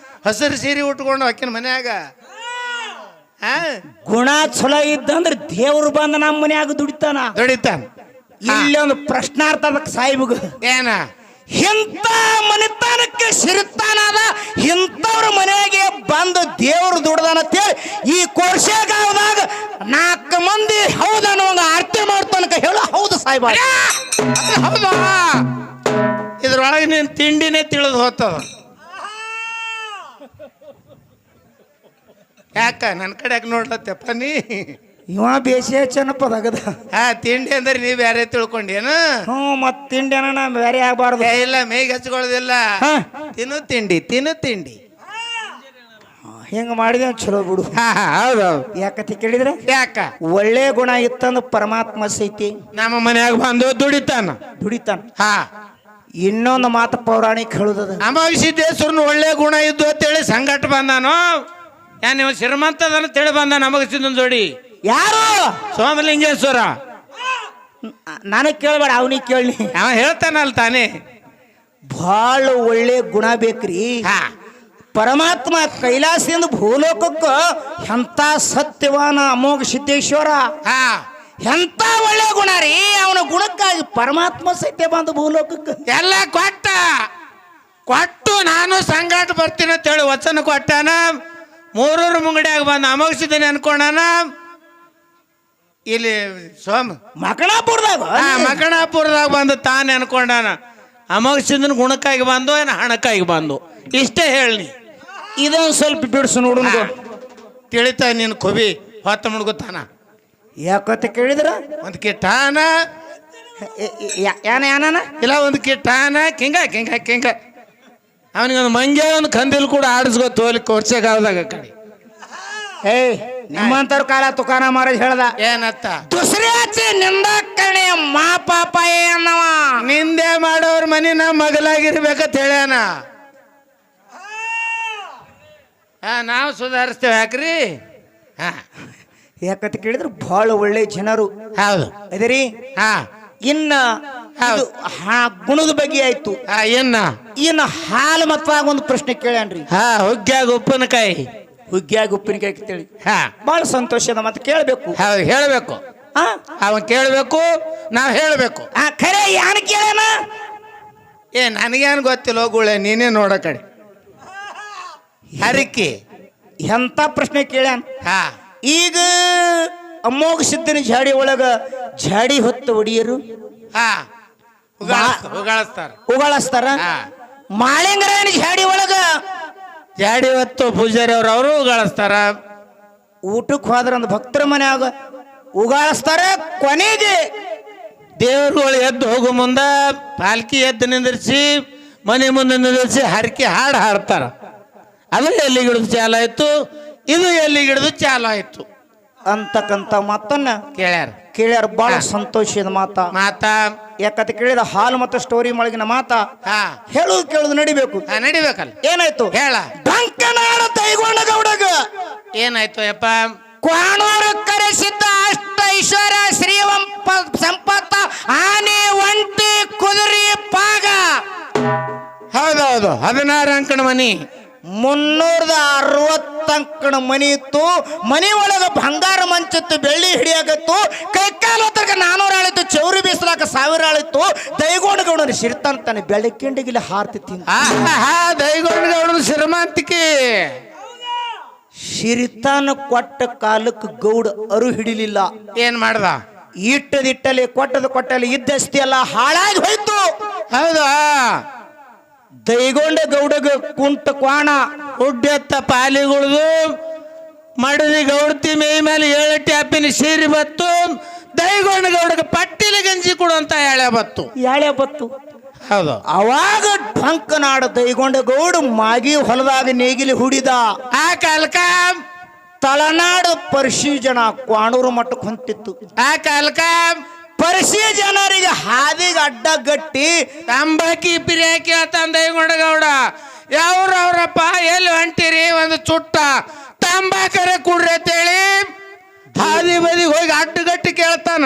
ಹಸಿರು ಸೀರೆ ಉಟ್ಕೊಂಡು ಆಕಿನ ಮನ್ಯಾಗ. ಗುಣ ಚಲೋ ಇದ್ದಂದ್ರೆ ದೇವ್ರು ಬಂದ ನಮ್ಮ ಮನ್ಯಾಗ ದುಡಿತಾನ. ಇಲ್ಲಿ ಒಂದು ಪ್ರಶ್ನಾರ್ಥ ಅದಕ್ಕೆ ಸಾಹಿಬಗ. ಏನ? ಇಂಥ ಮನೆತನಕ್ಕೆ ಸಿರಿತಾನದ ಇಂಥವ್ರ ಮನೆಗೆ ಬಂದು ದೇವ್ರು ದುಡ್ದಾನ ಅಂತೇಳಿ ಈ ಕೋರ್ಸೆಗಾವದಾಗ 4 ಮಂದಿ ಹೌದನ್ನೋಂಗ ಆರತಿ ಮಾಡ್ತಾನಕ ಹೇಳು. ಹೌದು ಸಾಹಿಬ. ಹೌದಾ? ಇದ್ರೊಳಗೆ ನೀನು ತಿಂಡಿನೇ ತಿಳಿದು ಹೋಗ್ತದ. ಯಾಕ ನನ್ನ ಕಡೆ ಯಾಕೆ ನೋಡ್ಲತ್ತಪ್ಪ ನೀ? ಇವ ಬೇಸಿಗೆ ಚೆನ್ನಪ್ಪದಾಗದ. ತಿಂಡಿ ಅಂದ್ರೆ ನೀ ಬೇರೆ ತಿಳ್ಕೊಂಡೇನು? ಮತ್ ತಿಂಡಿ ಅಣ್ಣ ಬೇರೆ ಆಗ್ಬಾರ್ದು. ಇಲ್ಲ, ಮೇಗ್ ಹಚ್ಕೊಳ್ಳೋದಿಲ್ಲ. ತಿನ್ನು ತಿಂಡಿ. ಹಿಂಗ ಮಾಡಿದೆ ಚಲೋ ಬಿಡು. ಹೌದು. ಯಾಕತಿ ಕೇಳಿದ್ರೆ ಯಾಕ? ಒಳ್ಳೆ ಗುಣ ಇತ್ತಂದ ಪರಮಾತ್ಮ ಸೈತಿ ನಮ್ಮ ಮನ್ಯಾಗ ಬಂದು ದುಡಿತಾನ. ಹಾ ಇನ್ನೊಂದು ಮಾತು ಪೌರಾಣಿಕ ಹೇಳುದದ. ಅಮಾವಾಸ್ಯೇಶ್ವರನ ಒಳ್ಳೆ ಗುಣ ಇದ್ದು ಅಂತೇಳಿ ಸಂಗಟ ಬಂದಾನು. ನೀವು ಶ್ರೀಮಂತದನ್ನ ತಿಳಿ ಬಂದ ನಮಗ ಜೋಡಿ. ಯಾರು? ಸೋಮಲಿಂಗೇಶ್ವರ. ನನಗ್ ಕೇಳಬೇಡ, ಅವನಿಗೆ ಕೇಳಿ. ಅವ ಹೇಳ್ತಾನಲ್ ತಾನೇ. ಬಹಳ ಒಳ್ಳೆ ಗುಣ ಬೇಕ್ರಿ. ಪರಮಾತ್ಮ ಕೈಲಾಸದಿಂದ ಭೂಲೋಕಕ್ಕ ಎಂತ ಸತ್ಯವಾನ ಅಮೋಘ ಸಿದ್ದೇಶ್ವರ. ಎಂತ ಒಳ್ಳೆ ಗುಣ ರೀ. ಅವನ ಗುಣಕ್ಕಾಗಿ ಪರಮಾತ್ಮ ಸತ್ಯ ಬಂದು ಭೂಲೋಕಕ್ಕೆ ಎಲ್ಲ ಕೊಟ್ಟು ನಾನು ಸಂಗಾಟ ಬರ್ತೀನಿ ಅಂತೇಳಿ ವಚನ ಕೊಟ್ಟಾನ. 3 ಮುಂಗಡಿಯಾಗ ಬಂದು ಅಮೋಘಿಸಿದ್ದೇನೆ ಅನ್ಕೊಂಡಾನ. ಇಲ್ಲಿ ಸೋಮ ಮಕಣಾಪುರದಾಗ ಮಕಣಾಪುರದಾಗ ಬಂದು ತಾನೇ ಅನ್ಕೊಂಡಾನ ಅಮೋಘಸಿಂದನ ಗುಣಕ್ಕಾಗಿ ಬಂದು ಏನ ಹಣಕ್ಕಾಗಿ ಬಂದು ಇಷ್ಟೇ ಹೇಳಿ ಇದೊಂದು ಸ್ವಲ್ಪ ಬಿಡಿಸು ನೋಡು ತಿಳಿತ ನೀನು ಕೊಬಿ ಹೊತ್ತ ಮುಡ್ಗುತ್ತಾನ ಯಾಕತ್ತ ಕೇಳಿದ್ರ ಒಂದು ಕಿಟ್ಟಾನ ಏನ ಇಲ್ಲ ಒಂದು ಕಿಟ್ಟಾನ ಕಿಂಗ ಅವನಿಗೊಂದು ಮಂಗ್ಯ ಒಂದು ಕಂದಿಲ್ ಕೂಡ ಆಡಿಸ್ಕೊತ ಹೋಗ್ಲಿ ಕೋರ್ಸೆಗಾವದಾಗ ಕಡೆ ಏಯ್ ನಿಮ್ಮಂತವ್ರ ಕಾಲ ತುಕಾನ ಮಾರಾಜ್ ಹೇಳ್ದ ಏನತ್ತ ದುಸऱ्याचे निंदा करणे मा ಪಾಪ ಏನವ ನಿಂದೆ ಮಾಡೋರ್ ಮನಿ ನಾ ಮಗಲಾಗಿರ್ಬೇಕಂತ ಹೇಳ್ಯಾನ ನಾವು ಸುಧಾರಿಸ್ತೇವೆ ಯಾಕ್ರಿ ಯಾಕಂತ ಕೇಳಿದ್ರೆ ಬಹಳ ಒಳ್ಳೆ ಜನರು ಹೌದು ಅದರಿ ಇನ್ನ ಇದು ಗುಣದ ಬಗ್ಗೆ ಆಯ್ತು ಇನ್ನ ಹಾಲು ಮತ್ವಾಗ ಒಂದು ಪ್ರಶ್ನೆ ಕೇಳ್ಯಾನ್ರಿ ಹುಗ್ಗ್ಯಾಗ ಉಪ್ಪಿನಕಾಯಿ ಹುಗ್ಗ್ಯಾಗ ಉಪ್ಪಿನಕಾಯಿ ಕೇಳಿ ಬಹಳ ಸಂತೋಷದ ಮತ್ತೆ ಕೇಳಬೇಕು ಹೇಳಬೇಕು ಅವನ್ ಕೇಳಬೇಕು ನಾವ್ ಹೇಳಬೇಕು ಖರೆ ಯಾನ್ ಕೇಳೇನ ನನಗೇನು ಗೊತ್ತಿಲ್ಲ ಹೋಗುಳೆ ನೀನೇ ನೋಡ ಕಡೆ ಹರಿಕಿ ಎಂತ ಪ್ರಶ್ನೆ ಕೇಳ್ಯಾನ ಈಗ ಅಮೋಘ ಸಿದ್ಧನ ಜಾಡಿ ಒಳಗ ಜಾಡಿ ಹೊತ್ತು ಒಡಿಯರು ಉಗಾಳಸ್ತಾರ ಮಾಳಿಂಗರಾಯನ ಜಾಡಿ ಒಳಗ ಜಾಡಿ ಹೊತ್ತು ಪೂಜಾರಿ ಅವರು ಉಗಾಳಿಸ್ತಾರ ಊಟಕ್ಕೆ ಹೋದ್ರ ಒಂದು ಭಕ್ತರ ಮನ್ಯಾಗ ಉಗಾಳಿಸ್ತಾರ ಕೊನೆಗೆ ದೇವರುಗಳು ಎದ್ದು ಹೋಗೋ ಮುಂದ ಪಾಲ್ಕಿ ಎದ್ದು ನಿಂದಿರಿಸಿ ಮನೆ ಮುಂದೆ ನಿಂದಿರಿಸಿ ಹರಕೆ ಹಾಡು ಹಾಡ್ತಾರ ಅದು ಎಲ್ಲಿಗಿಡಿದು ಚಾಲು ಆಯ್ತು ಇದು ಎಲ್ಲಿಗಿಡಿದು ಚಾಲು ಆಯ್ತು ಅಂತಕ್ಕಂತ ಮಾತನ್ನ ಕೇಳ್ಯಾರ ಬಹಳ ಸಂತೋಷದ ಮಾತಾ ಯಾಕಂತ ಕೇಳಿದ ಹಾಲು ಮತ್ತು ಸ್ಟೋರಿ ಒಳಗಿನ ಮಾತಾ ಹೇಳುದು ಕೇಳುದು ನಡಿಬೇಕಲ್ಲ ಏನಾಯ್ತು ಹೇಳ ಬಂಕನಾಡ ತೈಗೊಂಡ ಗೌಡಗ ಏನಾಯ್ತು ಯಪ್ಪ ಕ್ವಾಣೂರು ಕರೆಸಿದ್ದ ಅಷ್ಟ ಐಶ್ವರ್ಯ ಶ್ರೀವಂಪ ಸಂಪತ್ತ ಆನೆ ಒಂಟಿ ಕುದುರೆ ಪಾಗ ಹೌದೌದು 16 ಅಂಕಣ ಮನಿ 360 ಅಂಕಣ ಮನಿ ಇತ್ತು ಮನಿ ಒಳಗ ಬಂಗಾರ ಮಂಚಿತ್ತು ಬೆಳ್ಳಿ ಹಿಡಿಯಾಗತ್ತು ಕೈಕಾಲು ಹೊತ್ತರ್ಗ 400 ಆಳಿತ್ತು ಚೌರಿ ಬೀಸಲಾಕ 1000 ಆಳಿತ್ತು ದೈಗೋಣ ಗೌಡನ ಸಿರಿತಾನ ಬೆಳಕಿಂಡಿಗಿಲ್ಲ ಹಾರ್ತಿತ್ತಿ ದೈಗೋಣ ಗೌಡನ ಶ್ರೀಮಂತಿಕೆ ಸಿರಿತಾನ ಕೊಟ್ಟ ಕಾಲಕ್ಕೆ ಗೌಡ ಅರು ಹಿಡಿಲಿಲ್ಲ ಏನ್ ಮಾಡ್ದ ಇಟ್ಟದಿಟ್ಟಲ್ಲಿ ಕೊಟ್ಟಲ್ಲಿ ಇದ್ದಸ್ತಿ ಎಲ್ಲ ಹಾಳಾಗಿ ಹೋಯ್ತು ಹೌದಾ ದೈಗೊಂಡ ಗೌಡಗ ಕುಂಟ ಕ್ವಾಣ ಉಡ್ಡೆತ್ತ ಪಾಲಿಗುಳ್ದು ಮಡದಿ ಗೌಡತಿ ಮೈ ಮೇಲೆ 7 ಅಪ್ಪಿನ ಸೀರೆ ಬತ್ತು ದೈಗೊಂಡ ಗೌಡಗ ಪಟ್ಟಿಲಿ ಗಂಜಿ ಕೊಡುವಂತ ಯಾಳೆ ಬತ್ತು ಹೌದು ಅವಾಗ ಢಂಕನಾಡ ದೈಗೊಂಡ ಗೌಡ ಮಾಗಿ ಹೊಲದಾಗ ನೇಗಿಲಿ ಹುಡಿದ ಆ ಕಾಲಕ ತಳನಾಡು ಪರ್ಷಿ ಜನ ಕ್ವಾಣೂರು ಮಟ್ಟಕ್ಕೆ ಹೊಂಟಿತ್ತು ಆ ಕಾಲಕ ಪರ್ಷಿ ಜನರಿಗೆ ಹಾದಿಗೆ ಅಡ್ಡಗಟ್ಟಿ ತಂಬಾಕಿ ಪಿರಿಯಾಕಿ ಹೇಳ್ತಾನ ದೈಗೊಂಡ ಗೌಡ ಯಾವ್ರವ್ರಪ್ಪ ಎಲ್ಲಿ ಹೊಂಟಿರಿ ಒಂದು ಚುಟ್ಟ ತಂಬಾಕರೆ ಕುಡ್ರಿ ಅಂತೇಳಿ ಹಾದಿ ಬದಿ ಹೋಗಿ ಅಡ್ಡಗಟ್ಟಿ ಕೇಳ್ತಾನ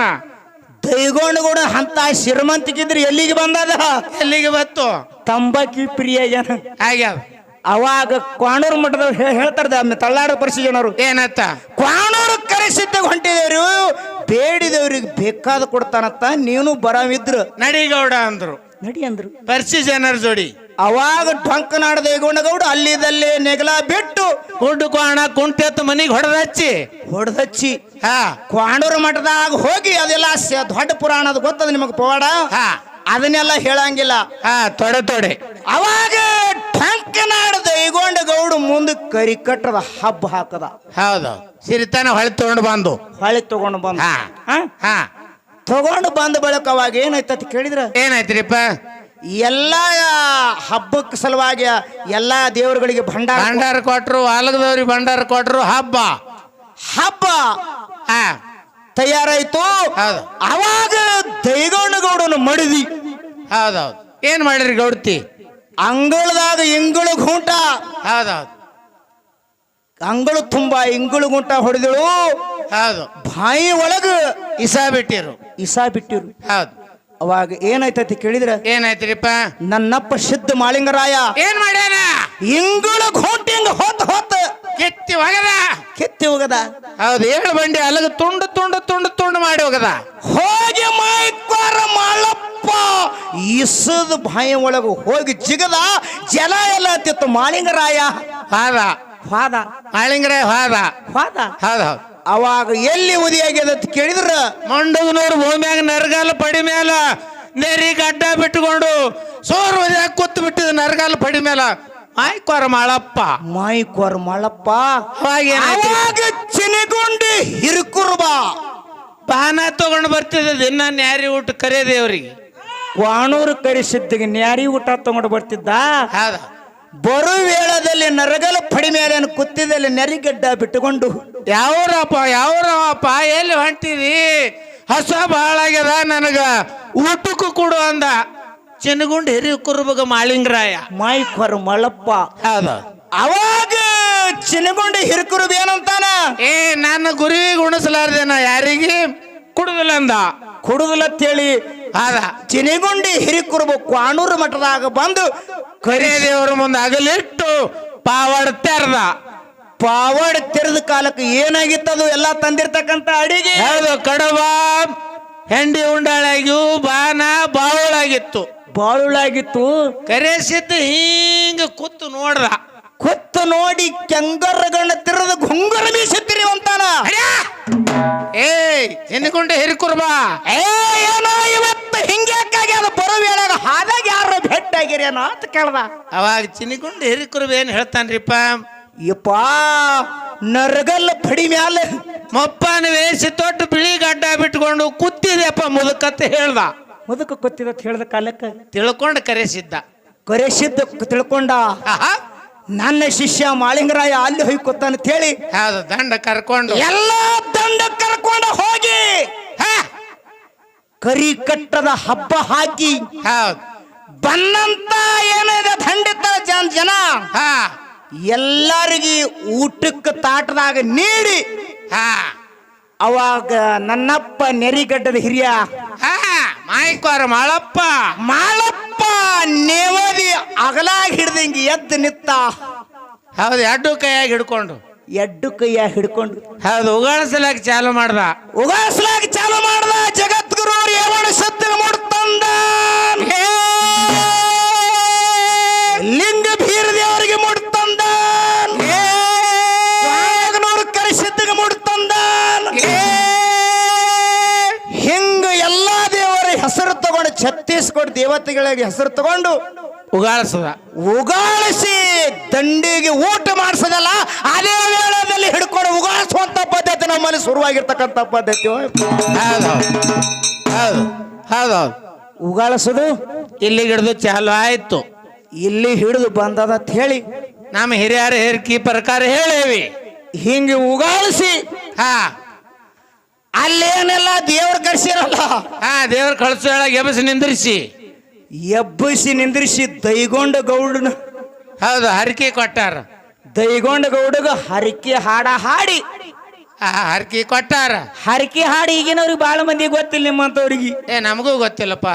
ದೈಗೊಂಡ ಗೌಡ ಅಂತ ಶ್ರೀಮಂತಿಕಿದ್ರೆ ಎಲ್ಲಿಗೆ ಬಂದದ ಎಲ್ಲಿಗೆ ಬತ್ತು ತಂಬಾಕಿ ಪ್ರಿಯ ಜನ ಆಗ್ಯಾವ ಅವಾಗ ಕ್ವಾಣೂರು ಮಠದವ್ರು ಹೇಳ್ತಾರ ತಳ್ಳಾಡು ಪರ್ಷಿ ಜನರು ಏನತ್ತ ಕ್ವಾಣೂರು ಕರೆಸಿದ್ದಾಗ ಹೊಂಟಿದೇವ್ರು ಬೇಡಿದವ್ರಿಗೆ ಬೇಕಾದ ಕೊಡ್ತಾನತ್ತ ನೀನು ಬರಾವಿದ್ರು ನಡಿಗೌಡ ಅಂದ್ರು ನಡಿ ಅಂದ್ರು ಪರ್ಷಿ ಜನರ ಜೋಡಿ ಅವಾಗ ಢಂಕನಾಡ ದೈಗೊಂಡ ಗೌಡ ಅಲ್ಲಿದಲ್ಲೇ ನೆಗಲ ಬಿಟ್ಟು ಕುಂಡು ಕ್ವಾಣ ಕುಂಟೆತ್ತು ಮನಿಗೆ ಹೊಡೆದಚ್ಚಿ ಕ್ವಾಣೂರು ಮಠದಾಗ ಹೋಗಿ ಅದೆಲ್ಲ ದೊಡ್ಡ ಪುರಾಣದ ಗೊತ್ತದ ನಿಮಗ್ ಪವಾಡ ಅದನ್ನೆಲ್ಲ ಹೇಳಂಗಿಲ್ಲ ತೊಡೆ ಅವಾಗ ಢಂಕನಾಡ ದೈಗೊಂಡ ಗೌಡ ಮುಂದೆ ಕರಿಕಟ್ಟದ ಹಬ್ಬ ಹಾಕದ ಹೌದು ಸಿರಿತಾನ ಹೊಳೆ ತಗೊಂಡು ಬಂದು ತಗೊಂಡು ಬಂದ ಬಳಿಕ ಅವಾಗ ಏನಾಯ್ತತಿ ಕೇಳಿದ್ರ ಏನಾಯ್ತ್ರಿಪ್ಪ ಎಲ್ಲಾ ಹಬ್ಬಕ್ಕೆ ಸಲುವಾಗಿ ಎಲ್ಲಾ ದೇವರುಗಳಿಗೆ ಭಂಡಾರ ಕೊಟ್ರು ಆಲಗದವ್ರಿಗೆ ಭಂಡಾರ ಕೊಟ್ರು ಹಬ್ಬ ತಯಾರಾಯ್ತು ಅವಾಗ ದೈಗೊಂಡ ಗೌಡನ ಮಡಿದಿ ಹೌದೌದು ಏನ್ ಮಾಡಿರಿ ಗೌಡ್ತಿ ಅಂಗಳದಾಗ ಇಂಗಳು ಗುಂಟ ಹೌದೌದು ಅಂಗಳು ತುಂಬಾ ಇಂಗಳು ಗುಂಟ ಹೊಡೆದಳು ಹೌದು ಬಾಯಿ ಒಳಗ ಇಸಾ ಬಿಟ್ಟಿರು ಹೌದು ಅವಾಗ ಏನಾಯ್ತತಿ ಕೇಳಿದ್ರ ಏನಾಯ್ತ್ರಿಪ್ಪ ನನ್ನಪ್ಪ ಸಿದ್ಧ ಮಾಳಿಂಗರಾಯ ಏನ್ ಮಾಡ್ಯಾನ ಇಂಗಳು ಗುಂಟಿಂಗ ಹೊತ್ತ ಕೆತ್ತಿ ಹೋಗದ ಹೌದು 7 ಬಂಡಿ ಅಲ್ಲಗ ತುಂಡು ಮಾಡಿ ಹೋಗದ ಹೋಗಿ ಮೈಕ್ವಾರ ಮಾಳಪ್ಪ ಇಸದ ಬಾಯಿ ಒಳಗ ಹೋಗಿ ಜಿಗದ ಜಲ ಎಲ್ಲ ಹತ್ತಿತ್ತು ಮಾಳಿಂಗರಾಯ ಮಾಳಿಂಗರಾಯ ಹೌದು ಅವಾಗ ಎಲ್ಲಿ ಉದಿಯಾಗ್ಯದ ಅಂತ ಕೇಳಿದ್ರ ಮಂಡಗನೂರು ಭೂಮಿಯಾಗ ನರಗಾಲ ಪಡಿ ಮೇಲ ನೆರಿ ಗಡ್ಡ ಬಿಟ್ಟುಕೊಂಡು ಸೋರು ಉದಿಯಾಗ ಕೂತ್ ಬಿಟ್ಟಿದ ನರಗಾಲ ಪಡಿ ಮೇಲ ಆಯ್ಕೋರ ಮಾಳಪ್ಪ ಮಾಯಿಕೋರ್ ಮಳಪ್ಪ ಅವಾಗ ಚಿನಿಗುಂಡಿ ಹಿರುಕುರ್ಬ ಪಾನ ತಗೊಂಡು ಬರ್ತಿದ್ದ ದಿನ ನ್ಯಾರಿ ಊಟ ಕರೆಯದೇವ್ರಿಗೆ ಕ್ವಾಣೂರು ಕರಿಸಿದ್ದಿಗೆ ನ್ಯಾರಿ ಊಟ ತಗೊಂಡು ಬರ್ತಿದ್ದ ಹೌದ ಬರು ವೇಳದಲ್ಲಿ ನರಗಲ ಪಡಿ ಮೇಲೆ ಕುತ್ತಿದಲ್ಲಿ ನೆರಿಗಡ್ಡ ಬಿಟ್ಟುಕೊಂಡು ಯಾವ್ರಪ್ಪ ಎಲ್ಲಿ ಹೊಂಟಿದಿ ಹಸ ಭಾಳ ಆಗ್ಯದ ನನಗ ಊಟಕ್ಕೂ ಕೊಡು ಅಂದ ಚಿನ್ನಗುಂಡ್ ಹಿರಿ ಕುರುಬಗ ಮಾಳಿಂಗರಾಯ ಮಾಯಿಕೋರ್ ಮಳಪ್ಪ ಹೌದ ಅವಾಗ ಚಿನ್ನಗುಂಡಿ ಹಿರುಕುರುಬ ಏನಂತಾನ ನನ್ನ ಗುರಿ ಗುಣಿಸಲಾರ್ದೇನ ಯಾರಿಗೆ ಕುಡುದಿಲ್ಲ ಅಂದ ಕುಡುದಲತ್ತೇಳಿ ಹೌದ ಚಿನಿಗುಂಡಿ ಹಿರಿಕುರುಬ ಕ್ವಾಣೂರು ಮಠದಾಗ ಬಂದು ಕರಿದೇವ್ರ ಮುಂದೆ ಅಗಲಿಟ್ಟು ಪಾವಡ ತೆರೆದ ಪಾವಡ್ ತೆರೆದ ಕಾಲಕ್ಕೆ ಏನಾಗಿತ್ತದು ಎಲ್ಲ ತಂದಿರ್ತಕ್ಕಂತ ಅಡಿಗೆ ಹೌದು ಕಡವ ಹೆಂಡಿ ಉಂಡಾಳಾಗ್ಯೂ ಬಾನ ಬಾವುಳಾಗಿತ್ತು ಬಾಳುಳಾಗಿತ್ತು ಕರೆಸಿದ್ದ ಹಿಂಗ ಕೂತು ನೋಡ್ದ ಕೊತ್ತು ನೋಡಿ ಕೆಂಗರಗಣ್ಣ ತಿರದ ಗುಂಗರ ಮೀಸುತ್ತೀರಿ ಅಂತಾನ ಚಿನ್ನಗುಂಡಿ ಹಿರಿಕುರ್ಬಾ ಏನೋ ಇವತ್ತು ಹಿಂಗ್ಯಾಕಾಗಿ ಅದು ಬರೋ ವೇಳೆಗ ಹಾದಾಗ ಯಾರು ಭೇಟಿಯಾಗಿರಿ ಅನ್ನೋ ಅಂತ ಕೇಳ್ದ ಅವಾಗ ಚಿನ್ನಗುಂಡಿ ಹಿರಿಕುರ್ಬ ಏನ್ ಹೇಳ್ತಾನ್ರಿಪ್ಪ ಯಪ್ಪ ನರಗಲ್ಲ ಪಡಿ ಮ್ಯಾಲ ಮೊಪ್ಪನ ವೇಸಿ ತೊಟ್ಟು ಬಿಳಿ ಗಡ್ಡ ಬಿಟ್ಕೊಂಡು ಕೂತಿದೆಪ್ಪ ಮುದುಕತ್ತೆ ಹೇಳ್ದ ಮುದುಕ ಗೊತ್ತಿದ ಹೇಳ್ದ ಕಾಲಕ್ಕೆ ತಿಳ್ಕೊಂಡು ಕರೆಸಿದ್ದ ಕರೆಸಿದ್ದ ತಿಳ್ಕೊಂಡ ನನ್ನ ಶಿಷ್ಯ ಮಾಳಿಂಗರಾಯ ಅಲ್ಲಿ ಹೋಯ್ಕೊತಾನ ಅಂತ ಹೇಳಿ ಹೌದು ದಂಡ ಕರ್ಕೊಂಡು ಎಲ್ಲ ದಂಡ ಕರ್ಕೊಂಡು ಹೋಗಿ ಕರಿ ಕಟ್ಟದ ಹಬ್ಬ ಹಾಕಿ ಹೌದು ಬನ್ನಂತ ಏನಿದೆ ದಂಡಿತ ಜನ ಎಲ್ಲರಿಗೆ ಊಟಕ್ಕೆ ತಾಟದಾಗ ನೀಡಿ ಅವಾಗ ನನ್ನಪ್ಪ ನೆರಿಗಡ್ಡದ ಹಿರಿಯ ಮಾಯಿಕೋರ ಮಾಳಪ್ಪ ನೇವದಿ ಅಗಲಾಗಿ ಹಿಡ್ದಂಗೆ ಎದ್ದು ನಿತ್ತ ಹೌದು ಎರಡು ಕೈಯಾಗಿ ಹಿಡ್ಕೊಂಡು ಎಡ್ಡು ಕೈಯ ಹಿಡ್ಕೊಂಡು ಹೌದು ಉಗಾಳಿಸಲಾಕ ಚಾಲು ಮಾಡ್ದ ಜಗದ್ಗುರು ಏವಣ ಸತ್ಯ ಮುಡ್ತಂದ ಲಿಂಗ ಬೀರ ದೇವರಿಗೆ ಮುಡ್ತಂದ ಕರಿಸಿದ್ದಿಗೆ ಮುಡ್ತಂದ ಹಿಂಗ ಎಲ್ಲಾ ದೇವರ ಹೆಸರು ತಗೊಂಡು ಛತ್ತೀಸ್ಗಢ ದೇವತೆಗಳಿಗೆ ಹೆಸರು ತಗೊಂಡು ಉಗಾಳಿಸಿ ದಂಡಿಗೆ ಊಟ ಮಾಡಿಸೋದಲ್ಲ ಅದೇ ವೇಳೆಯಲ್ಲಿ ಹಿಡ್ಕೊಂಡು ಉಗಾಳಿಸುವಂತ ಪದ್ಧತಿ ನಮ್ಮಲ್ಲಿ ಶುರುವಾಗಿರ್ತಕ್ಕಂಥ ಪದ್ಧತಿ ಉಗಾಳಿಸೋದು ಇಲ್ಲಿ ಹಿಡಿದು ಚಾಲು ಆಯ್ತು ಇಲ್ಲಿ ಹಿಡಿದು ಬಂದದ ಅಂತ ಹೇಳಿ ನಮ್ಮ ಹಿರಿಯರ ಹೇರಿಕೆ ಪ್ರಕಾರ ಹೇಳೇವಿ ಹಿಂಗೆ ಉಗಾಳಿಸಿ ಅಲ್ಲೇನೆಲ್ಲ ದೇವ್ರ ಕರ್ಸಿರಲ್ಲ ದೇವ್ರ ಕಳ್ಸೋ ಹೇಳಾಗ ಎಬ್ಬಸಿ ನಿಂದ್ರಿಸಿ ದೈಗೊಂಡ ಗೌಡನ ಹೌದು ಹರಕೆ ಕೊಟ್ಟಾರ ದೈಗೊಂಡ ಗೌಡಗ ಹರಕೆ ಹಾಡ ಹಾಡಿ ಹರಕೆ ಕೊಟ್ಟಾರ ಹರಕೆ ಹಾಡಿ ಈಗಿನವ್ರಿಗೆ ಬಾಳ ಮಂದಿ ಗೊತ್ತಿಲ್ಲ ನಿಮ್ಮಂತವ್ರಿಗೆ ನಮಗೂ ಗೊತ್ತಿಲ್ಲಪ್ಪ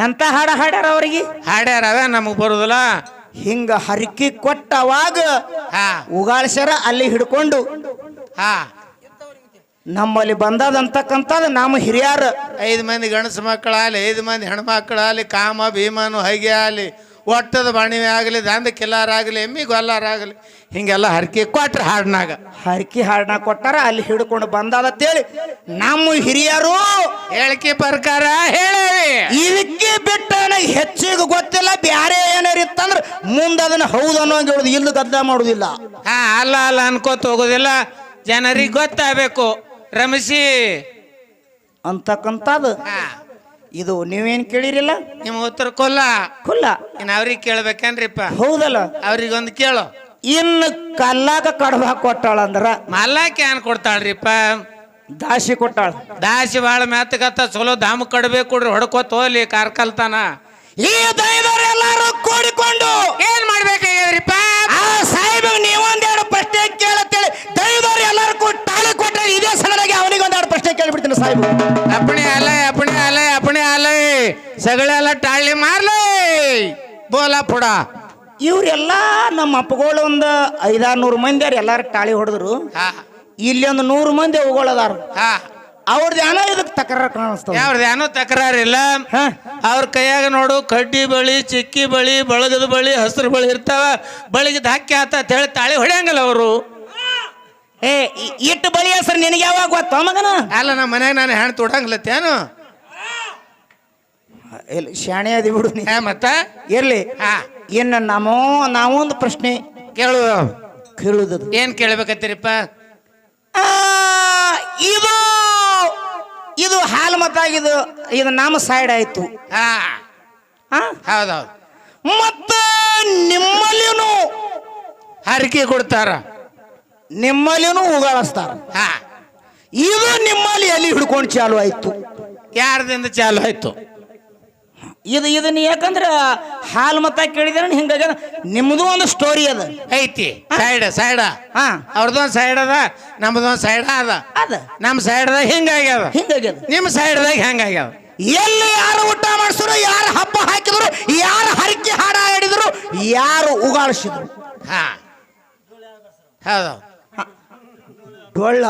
ಎಂತ ಹಾಡ ಹಾಡ್ಯಾರ ಅವ್ರಿಗೆ ಹಾಡ್ಯಾರ ಅವೇ ನಮಗ್ ಬರುದಿಲ್ಲ ಹಿಂಗ ಹರಕೆ ಕೊಟ್ಟವಾಗ ಉಗಾಳ್ಸ್ಯಾರ ಅಲ್ಲಿ ಹಿಡ್ಕೊಂಡು ನಮ್ಮಲ್ಲಿ ಬಂದದಂತಕ್ಕಂಥದ್ದು ನಮ್ಮ ಹಿರಿಯರು 5 ಮಂದಿ ಗಂಡಸು ಮಕ್ಕಳಾಗಲಿ 5 ಮಂದಿ ಹೆಣ್ಮಕ್ಳಾಗಲಿ ಕಾಮ ಭೀಮನು ಹೈಗೆ ಆಗಲಿ ಒಟ್ಟದ ಬಾಣಿವೆ ಆಗಲಿ ದಂದ ಕಿಲ್ಲಾರಾಗಲಿ ಎಮ್ಮಿ ಗೊಲ್ಲಾರಾಗಲಿ ಹಿಂಗೆಲ್ಲ ಹರಕೆ ಕೊಟ್ರ ಹಾಡ್ನಾಗ ಹರಕೆ ಹಾಡ್ನಾಗ ಕೊಟ್ಟಾರ ಅಲ್ಲಿ ಹಿಡ್ಕೊಂಡು ಬಂದದತ್ತೇಳಿ ನಮ್ಮ ಹಿರಿಯರು ಹೇಳಿಕೆ ಪ್ರಕಾರ ಹೇಳೇವಿ ಇದಕ್ಕೆ ಬಿಟ್ಟ ಹೆಚ್ಚಿಗೆ ಗೊತ್ತಿಲ್ಲ ಬ್ಯಾರೆ ಏನಾರು ಇತ್ತಂದ್ರೆ ಮುಂದೆ ಅದನ್ನ ಹೌದು ಅನ್ನೋಂಗೆ ಹೇಳುದು ಇಲ್ಲಿ ಗದ್ದ ಮಾಡುದಿಲ್ಲ ಅಲ್ಲ ಅನ್ಕೋತ ಹೋಗೋದಿಲ್ಲ ಜನರಿಗೆ ಗೊತ್ತಾಗಬೇಕು ರಮಸಿ ಅಂತಕ್ಕಂಥದ್ದು ಇದು ನೀವೇನ್ ಕೇಳಿರಿಲ್ಲ ನಿಮ್ಮ ಉತ್ತರ ಕೊಲ್ಲ ಇನ್ನು ಅವ್ರಿಗೆ ಕೇಳ್ಬೇಕೇನ್ರಿಪ್ಪ ಹೌದಲ್ಲ ಅವ್ರಿಗೊಂದು ಕೇಳು ಇನ್ನು ಕಲ್ಲಾಗ ಕಡಬ ಕೊಟ್ಟಾಳ ಅಂದ್ರ ಮಲ್ಲಾಕೆ ಏನ್ ಕೊಡ್ತಾಳ್ರಿಪ್ಪ ದಾಸಿ ಕೊಟ್ಟಾಳ ದಾಸಿ ಬಾಳ ಮೆತ್ತಗತ್ತ ಚಲೋ ದಾಮ ಕಡ್ಬೇಕು ಕೊಡ್ರಿ ಹೊಡ್ಕೋತ ಹೋಗ್ಲಿ ಕಾರ್ಕಲ್ತಾನ ಈ ದೈವರೆಲ್ಲರೂ ಕೂಡಿಕೊಂಡು ಏನ್ ಮಾಡ್ಬೇಕಾಗ್ಯದ್ರಿಪ್ಪ ಆ ಸಾಹೇಬ ನೀವೊಂದೆರಡು ಪ್ರಶ್ನೆ ಕೇಳತ್ತೇಳಿ ದೈವದವ್ರು ಎಲ್ಲರೂ ತಾಳಿ ಕೊಟ್ಟರೆ ಇದೇ ಸಲನಾಗಿ ಅವನಿಗೆ ಒಂದೆರಡು ಪ್ರಶ್ನೆ ಕೇಳಿಬಿಡ್ತೀನಿ ಸಾಹೇಬ್ अपने आलय सगळ्याला टाळली मारले बोला पुढा ಇವ್ರೆಲ್ಲ ನಮ್ಮ ಅಪ್ಪಗಳು ಒಂದು 500-600 ಮಂದಿ ಎಲ್ಲಾರು ಟಾಳಿ ಹೊಡೆದ್ರು ಇಲ್ಲಿ ಒಂದು 100 ಮಂದಿ ಹೋಗೋಳದಾರ ಅವ್ರದ್ದು ಏನೋ ಇದಕ್ಕೆ ತಕರಾರು ಕಾಣಿಸ್ತದೆ ಅವ್ರದ್ದು ಏನೋ ತಕರಾರಿಲ್ಲ ಅವ್ರ ಕೈಯಾಗ ನೋಡು ಕಡ್ಡಿ ಬಳಿ ಚಿಕ್ಕಿ ಬಳಿ ಬಳಗದ ಬಳಿ ಹಸಿರು ಬಳಿ ಇರ್ತಾವ ಬಳಿಗೆ ಧಾಕ್ಯ ಆತ ಅಂತ ಹೇಳಿ ತಾಳಿ ಹೊಡೆಯಂಗಲ್ಲ ಅವರು ಏ ಇಟ್ಟು ಬಳಿ ಹೆಸರು ನಿನಗೆ ಯಾವಾಗ ಗೊತ್ತ ಮಗನ? ಅಲ್ಲ ನಮ್ಮ ಮನ್ಯಾಗ ನಾನು ಹೆಣ್ಣು ತೊಡಂಗ್ಲತ್ತೇನು? ಇಲ್ಲಿ ಶಾಣೆ ಅದಿ ಬಿಡು ನೀ. ಮತ್ತ ಇರ್ಲಿ. ಹಾ, ಇನ್ನು ನಾವೊಂದು ಪ್ರಶ್ನೆ ಕೇಳುವುದು. ಏನ್ ಕೇಳ್ಬೇಕತ್ತೀರಿಪ್ಪ? ಇದು ಇದು ಹಾಲು ಮತ್ತಾಗಿದು, ಇದು ನಮ್ಮ ಸೈಡ್ ಆಯ್ತು. ಹಾ, ಹೌದೌದು. ಮತ್ತ ನಿಮ್ಮಲ್ಲಿನೂ ಹರಕೆ ಕೊಡ್ತಾರ, ನಿಮ್ಮಲ್ಲಿನೂ ಉಗಾಳಿಸ್ತಾರ. ಹಾ, ಇದು ನಿಮ್ಮಲ್ಲಿ ಎಲ್ಲಿ ಹಿಡ್ಕೊಂಡು ಚಾಲು ಆಯ್ತು? ಯಾರ್ದಿಂದ ಚಾಲು ಆಯ್ತು? ಇದನ್ನ ಯಾಕಂದ್ರ ಹಾಲು ಮತ್ತ ಕೇಳಿದ್ರೆ ಹಿಂಗಾಗಿ ನಿಮ್ದು ಒಂದು ಸ್ಟೋರಿ ಅದ ಐತಿ. ಸೈಡ್ ಹಾ, ಅವ್ರದೊಂದು ಸೈಡ್ ಅದ, ನಮ್ದೊಂದು ಸೈಡ್ ಅದ. ನಮ್ಮ ಸೈಡ್ದಾಗ ಹಿಂಗಾಗ್ಯದ, ನಿಮ್ಮ ಸೈಡ್ದಾಗ ಹೆಂಗಾಗ್ಯದ? ಎಲ್ಲಿ ಯಾರು ಊಟ ಮಾಡಿಸಿದ್ರು, ಯಾರು ಹಬ್ಬ ಹಾಕಿದ್ರು, ಯಾರು ಹರಕೆ ಹಾಡ ಹಾಡಿದ್ರು, ಯಾರು ಉಗಾಳಿಸಿದ್ರು. ಹಾ, ಹೌದು. ಡೊಳ್ಳ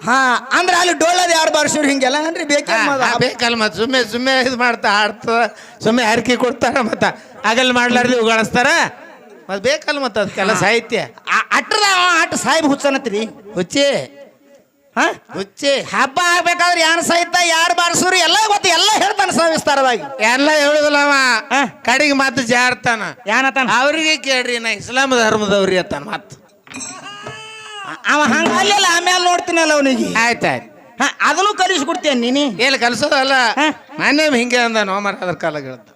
ಹಾ ಅಂದ್ರೆ ಅಲ್ಲಿ ಡೊಳ್ಳದ ಯಾರು ಬಾರಿಸಿದ್ರು ಹಿಂಗೆಲ್ಲ ಅಂದ್ರೆ ಬೇಕಲ್ಲ. ಮತ್ ಸುಮ್ಮನೆ ಇದು ಮಾಡ್ತಾ ಆಡ್ತಾರ, ಸುಮ್ಮನೆ ಹರಕೆ ಕೊಡ್ತಾರ, ಮತ್ತ ಆಗಲ್ ಮಾಡ್ಲಾರ್ದು ಉಗಾಳಿಸ್ತಾರ. ಮತ್ ಬೇಕಲ್ಲ ಮತ್ತ ಅದಕ್ಕೆಲ್ಲ ಸಾಹಿತ್ಯ. ಅಟ್ಟ ಸಾಹಿಬ್ ಹುಚ್ಚನತ್ರಿ. ಹುಚ್ಚಿ ಹುಚ್ಚಿ ಹಬ್ಬ ಆಗ್ಬೇಕಾದ್ರೆ ಯಾರು ಸಾಹಿತ್ಯ ಯಾರು ಬಾರಿಸಿದ್ರು ಎಲ್ಲ ಗೊತ್ತು, ಎಲ್ಲ ಹೇಳ್ತಾನೆ ಸವಿಸ್ತಾರವಾಗಿ. ಎಲ್ಲ ಹೇಳುದಿಲ್ಲ ಅವ. ಕಡೆಗೆ ಮಾತು ಜಾರ್ತಾನ. ಏನತಾನ? ಅವ್ರಿಗೆ ಕೇಳ್ರಿ, ನಾ ಇಸ್ಲಾಂ ಧರ್ಮದವ್ರಿ ಅತ್ತಾನ ಮತ್. ಅವ ಹಂಗಲ್ಲ, ಆಮೇಲೆ ನೋಡ್ತೀನಲ್ಲ ಅವನಿಗೆ. ಆಯ್ತಾಯ್ತು, ಅದನ್ನು ಕಲಿಸ್ಕೊಡ್ತೇನೆ ನೀನಿ. ಎಲ್ಲಿ ಕಲ್ಸೋದಲ್ಲ, ನಾನೇ ಹಿಂಗೆ ಅಂದ ನೋಮರ್ ಅದ್ರ ಕಾಲಾಗ ಹೇಳ್ತ.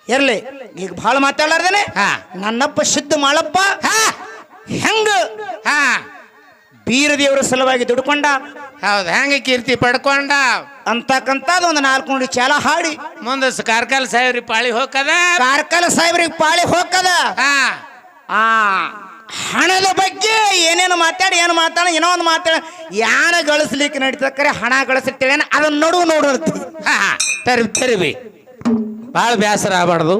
ಇರ್ಲಿ, ಈಗ ಬಹಳ ಮಾತಾಡಾರ್ದೇನೆ. ನನ್ನಪ್ಪ ಸಿದ್ಧ ಮಾಳಪ್ಪ ಹೆಂಗ ಬೀರ ದೇವರ ಸಲುವಾಗಿ ದುಡ್ಕೊಂಡ, ಹೌದು, ಹೆಂಗ ಕೀರ್ತಿ ಪಡ್ಕೊಂಡ ಅಂತಕ್ಕಂಥದ್ದು ಒಂದು 4 ನುಡಿ ಚಾಲ ಹಾಡಿ ಮುಂದೆ ಕಾರ್ಕಲ್ ಸಾಹೇಬ್ರಿಗೆ ಪಾಳಿ ಹೋಗದ. ಕಾರ್ಕಲ್ ಸಾಹೇಬ್ರಿಗೆ ಪಾಳಿ ಹೋಗದ. ಆ ಹಣದ ಬಗ್ಗೆ ಏನೇನು ಮಾತಾಡಿ ಏನು ಮಾತಾಡ ಏನೋ ಒಂದು ಮಾತಾಡ ಯಾರ ಗಳಿಸ್ಲಿಕ್ಕೆ ನಡೀತಕ್ಕರೆ ಹಣ ಗಳಿಸಿರ್ತೇವೆ ಅದನ್ನ ನೋಡು. ತರಿಬಿ ಭಾಳ ಬೇಸರ ಆಗಬಾರ್ದು.